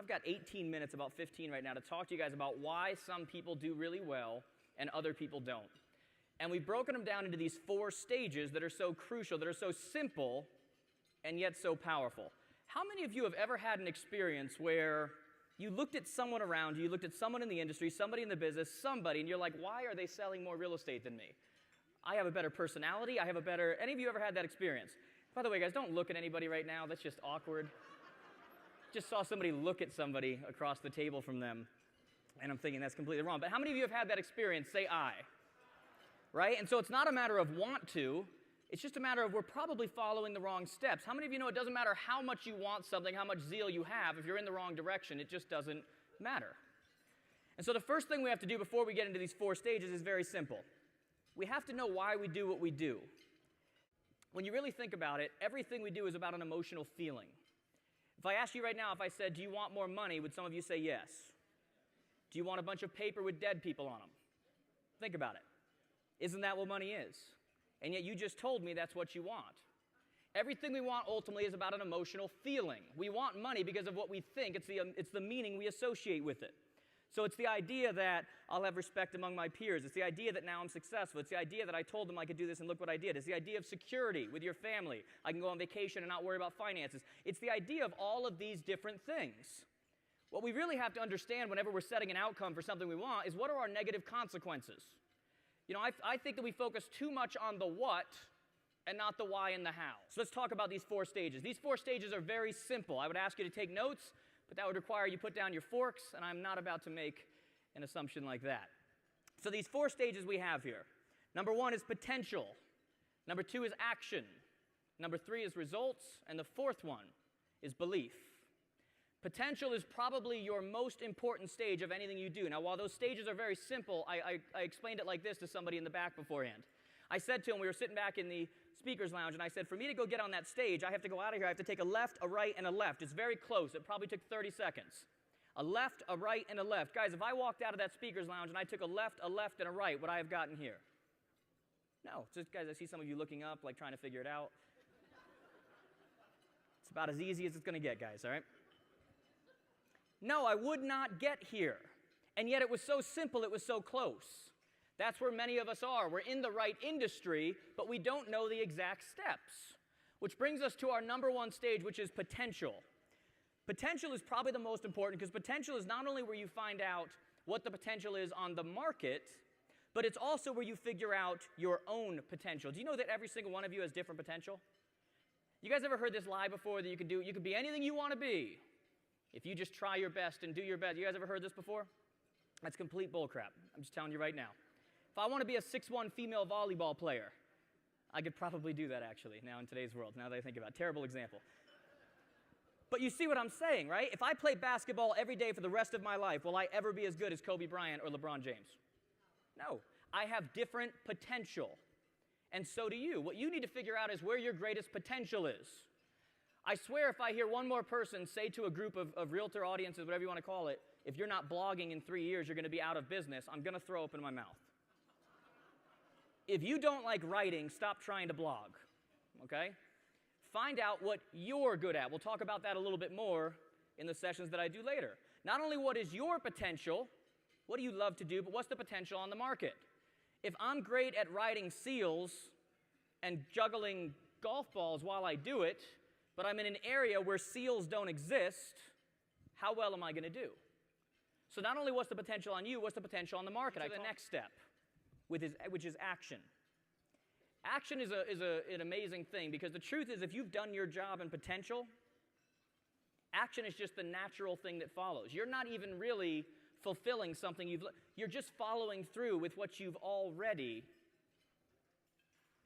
I've got 18 minutes, about 15 right now, to talk to you guys about why some people do really well and other people don't. And we've broken them down into these 4 stages that are so crucial, that are so simple, and yet so powerful. How many of you have ever had an experience where you looked at someone around you, you looked at someone in the industry, somebody in the business, somebody, and you're like, why are they selling more real estate than me? I have a better personality, any of you ever had that experience? By the way, guys, don't look at anybody right now, that's just awkward. Just saw somebody look at somebody across the table from them, and I'm thinking that's completely wrong. But how many of you have had that experience? Say I. Right? And so it's not a matter of want to, it's just a matter of we're probably following the wrong steps. How many of you know it doesn't matter how much you want something, how much zeal you have, if you're in the wrong direction, it just doesn't matter. And so the first thing we have to do before we get into these 4 stages is very simple. We have to know why we do what we do. When you really think about it, everything we do is about an emotional feeling. If I asked you right now, if I said, do you want more money, would some of you say yes? Do you want a bunch of paper with dead people on them? Think about it. Isn't that what money is? And yet you just told me that's what you want. Everything we want ultimately is about an emotional feeling. We want money because of what we think. It's the meaning we associate with it. So it's the idea that I'll have respect among my peers. It's the idea that now I'm successful. It's the idea that I told them I could do this and look what I did. It's the idea of security with your family. I can go on vacation and not worry about finances. It's the idea of all of these different things. What we really have to understand whenever we're setting an outcome for something we want is what are our negative consequences? You know, I think that we focus too much on the what and not the why and the how. So let's talk about these 4 stages. These 4 stages are very simple. I would ask you to take notes, but that would require you put down your forks, and I'm not about to make an assumption like that. So these 4 stages we have here. Number 1 is potential. Number 2 is action. Number 3 is results. And the 4th one is belief. Potential is probably your most important stage of anything you do. Now, while those stages are very simple, I explained it like this to somebody in the back beforehand. I said to him, we were sitting back in the speaker's lounge, and I said, for me to go get on that stage, I have to go out of here. I have to take a left, a right, and a left. It's very close. It probably took 30 seconds. A left, a right, and a left. Guys, if I walked out of that speaker's lounge and I took a left, and a right, would I have gotten here? No. Just, guys, I see some of you looking up, like trying to figure it out. It's about as easy as it's going to get, guys, all right? No, I would not get here. And yet it was so simple, it was so close. That's where many of us are. We're in the right industry, but we don't know the exact steps. Which brings us to our number 1 stage, which is potential. Potential is probably the most important because potential is not only where you find out what the potential is on the market, but it's also where you figure out your own potential. Do you know that every single one of you has different potential? You guys ever heard this lie before that you could be anything you want to be if you just try your best and do your best? You guys ever heard this before? That's complete bullcrap. I'm just telling you right now. If I want to be a 6'1" female volleyball player, I could probably do that actually now in today's world, now that I think about it. Terrible example. But you see what I'm saying, right? If I play basketball every day for the rest of my life, will I ever be as good as Kobe Bryant or LeBron James? No. I have different potential. And so do you. What you need to figure out is where your greatest potential is. I swear if I hear one more person say to a group of realtor audiences, whatever you want to call it, if you're not blogging in 3 years, you're going to be out of business, I'm going to throw open my mouth. If you don't like writing, stop trying to blog, okay? Find out what you're good at. We'll talk about that a little bit more in the sessions that I do later. Not only what is your potential, what do you love to do, but what's the potential on the market? If I'm great at riding seals and juggling golf balls while I do it, but I'm in an area where seals don't exist, how well am I going to do? So not only what's the potential on you, what's the potential on the market? The next step, which is action. Action is an amazing thing because the truth is if you've done your job in potential, action is just the natural thing that follows. You're not even really fulfilling something you're just following through with what you've already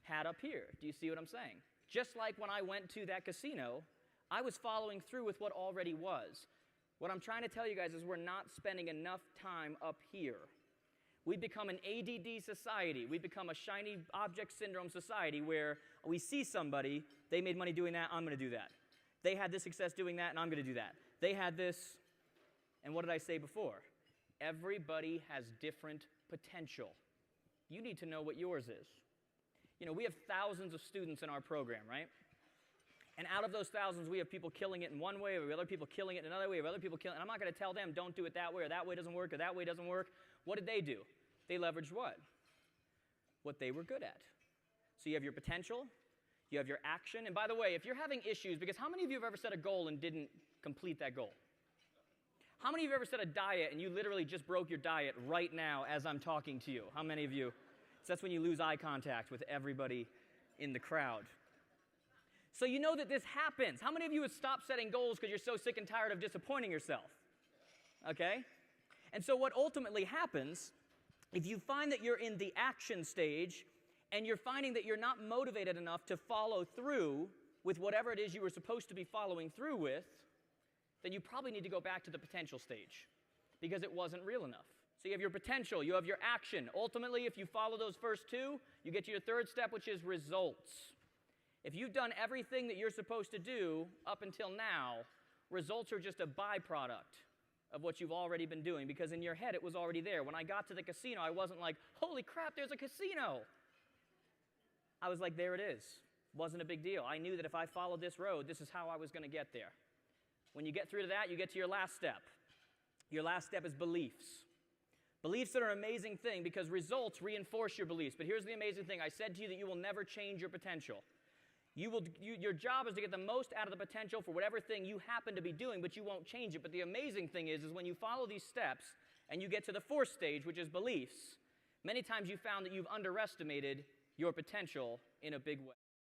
had up here. Do you see what I'm saying? Just like when I went to that casino, I was following through with what already was. What I'm trying to tell you guys is we're not spending enough time up here. We've become an ADD society. We've become a shiny object syndrome society where we see somebody, they made money doing that, I'm going to do that. They had this success doing that, and I'm going to do that. They had this, and what did I say before? Everybody has different potential. You need to know what yours is. You know, we have thousands of students in our program, right? And out of those thousands, we have people killing it in one way, we have other people killing it in another way, we have other people killing it. And I'm not going to tell them, don't do it that way, or that way doesn't work, or that way doesn't work. What did they do? They leveraged what? What they were good at. So you have your potential, you have your action. And by the way, if you're having issues, because how many of you have ever set a goal and didn't complete that goal? How many of you have ever set a diet and you literally just broke your diet right now as I'm talking to you? How many of you? So that's when you lose eye contact with everybody in the crowd. So you know that this happens. How many of you would stop setting goals because you're so sick and tired of disappointing yourself? Okay? And so what ultimately happens, if you find that you're in the action stage and you're finding that you're not motivated enough to follow through with whatever it is you were supposed to be following through with, then you probably need to go back to the potential stage because it wasn't real enough. So you have your potential, you have your action. Ultimately, if you follow those first two, you get to your third step, which is results. If you've done everything that you're supposed to do up until now, results are just a byproduct of what you've already been doing because in your head it was already there. When I got to the casino, I wasn't like, holy crap, there's a casino. I was like, there it is. Wasn't a big deal. I knew that if I followed this road, this is how I was going to get there. When you get through to that, you get to your last step. Your last step is beliefs. Beliefs are an amazing thing because results reinforce your beliefs. But here's the amazing thing. I said to you that you will never change your potential. Your job is to get the most out of the potential for whatever thing you happen to be doing, but you won't change it. But the amazing thing is when you follow these steps and you get to the fourth stage, which is beliefs, many times you found that you've underestimated your potential in a big way.